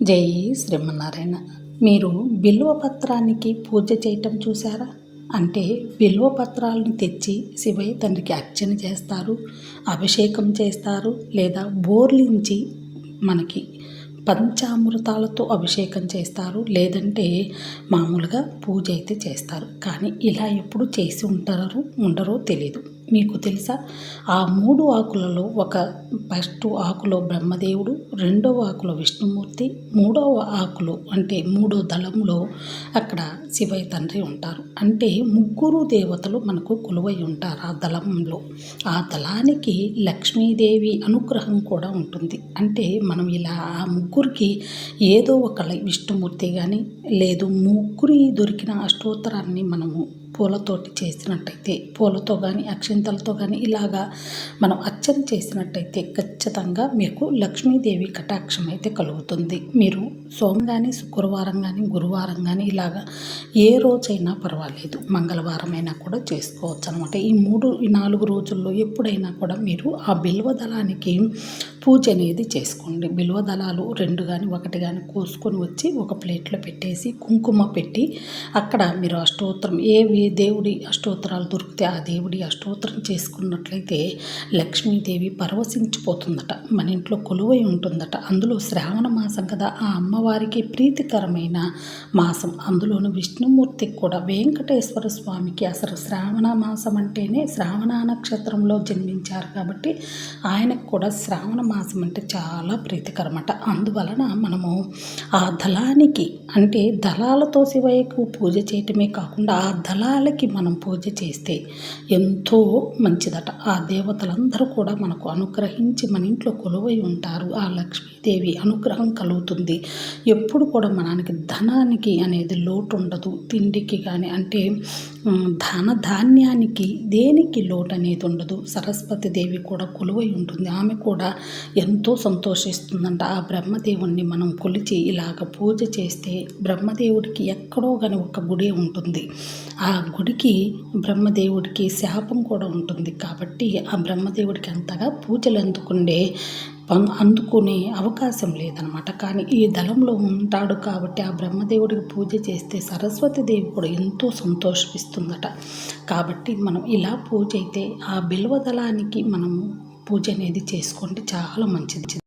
జై శ్రీమన్నారాయణ. మీరు బిల్వపత్రానికి పూజ చేయటం చూసారా? అంటే బిల్వపత్రాలను తెచ్చి శివయ్య తండ్రికి అర్చన చేస్తారు, అభిషేకం చేస్తారు, లేదా బోర్లించి మనకి పంచామృతాలతో అభిషేకం చేస్తారు, లేదంటే మామూలుగా పూజ అయితే చేస్తారు. కానీ ఇలా ఎప్పుడు చేసి ఉండరో తెలీదు. మీకు తెలుసా? ఆ 3 ఆకులలో ఫస్ట్ ఆకులో బ్రహ్మదేవుడు, రెండవ ఆకులో విష్ణుమూర్తి, మూడవ ఆకులో అంటే మూడో దళంలో అక్కడ శివయ్య తండ్రి ఉంటారు. అంటే ముగ్గురు దేవతలు మనకు కొలువై ఉంటారు ఆ దళంలో. ఆ దళానికి లక్ష్మీదేవి అనుగ్రహం కూడా ఉంటుంది. అంటే మనం ఇలా ఆ ముగ్గురికి ఏదో ఒక విష్ణుమూర్తి కానీ లేదు ముగ్గురి దొరికిన అష్టోత్తరాన్ని మనము పూలతోటి చేసినట్టయితే, పూలతో కానీ అక్షింతలతో కానీ ఇలాగా మనం అర్చన చేసినట్టయితే ఖచ్చితంగా మీకు లక్ష్మీదేవి కటాక్షం అయితే కలుగుతుంది. మీరు సోమవారం కానీ, శుక్రవారం కానీ, గురువారం కానీ ఇలాగా ఏ రోజైనా పర్వాలేదు, మంగళవారం అయినా కూడా చేసుకోవచ్చు అనమాట. ఈ 4 రోజుల్లో ఎప్పుడైనా కూడా మీరు ఆ బిల్వదళానికి పూజ అనేది చేసుకోండి. బిల్వదళాలు 2 కానీ 1 కానీ కోసుకొని వచ్చి ఒక ప్లేట్లో పెట్టేసి కుంకుమ పెట్టి అక్కడ మీరు అష్టోత్తరం దేవుడి అష్టోత్తరాలు దొరికితే ఆ దేవుడి అష్టోత్తరం చేసుకున్నట్లయితే లక్ష్మీదేవి పరవశించిపోతుందట, మన ఇంట్లో కొలువై ఉంటుందట. అందులో శ్రావణ మాసం కదా, ఆ అమ్మవారికి ప్రీతికరమైన మాసం. అందులోనూ విష్ణుమూర్తికి కూడా, వెంకటేశ్వర స్వామికి అసలు శ్రావణ మాసం అంటేనే శ్రావణ నక్షత్రంలో జన్మించారు కాబట్టి ఆయనకు కూడా శ్రావణ మాసం అంటే చాలా ప్రీతికరమట. అందువలన మనము ఆ దళానికి అంటే దళాలతో శివయ్యకు పూజ చేయటమే కాకుండా ఆ దళాలకి మనం పూజ చేస్తే ఎంతో మంచిదట. ఆ దేవతలందరూ కూడా మనకు అనుగ్రహించి మన ఇంట్లో కొలువై ఉంటారు. ఆ లక్ష్మీదేవి అనుగ్రహం కలుగుతుంది. ఎప్పుడు కూడా మనకి ధనానికి అనేది లోటు ఉండదు. తిండికి కానీ అంటే ధాన్యానికి దేనికి లోటు అనేది ఉండదు. సరస్వతి దేవి కూడా కొలువై ఉంటుంది. ఆమె కూడా ఎంతో సంతోషిస్తుందంట. ఆ బ్రహ్మదేవుణ్ణి మనం కొలిచి ఇలాగ పూజ చేస్తే బ్రహ్మదేవుడికి ఎక్కడో కానీ ఒక గుడి ఉంటుంది. ఆ గుడికి బ్రహ్మదేవుడికి శాపం కూడా ఉంటుంది. కాబట్టి ఆ బ్రహ్మదేవుడికి అంతగా పూజలు అందుకునే అవకాశం లేదనమాట. కానీ ఈ దళంలో ఉంటాడు కాబట్టి ఆ బ్రహ్మదేవుడికి పూజ చేస్తే సరస్వతి దేవి కూడా ఎంతో సంతోషిస్తుందట. కాబట్టి మనం ఇలా పూజ అయితే ఆ బిల్వదళానికి మనం పూజ అనేది చేసుకోండి, చాలా మంచిది.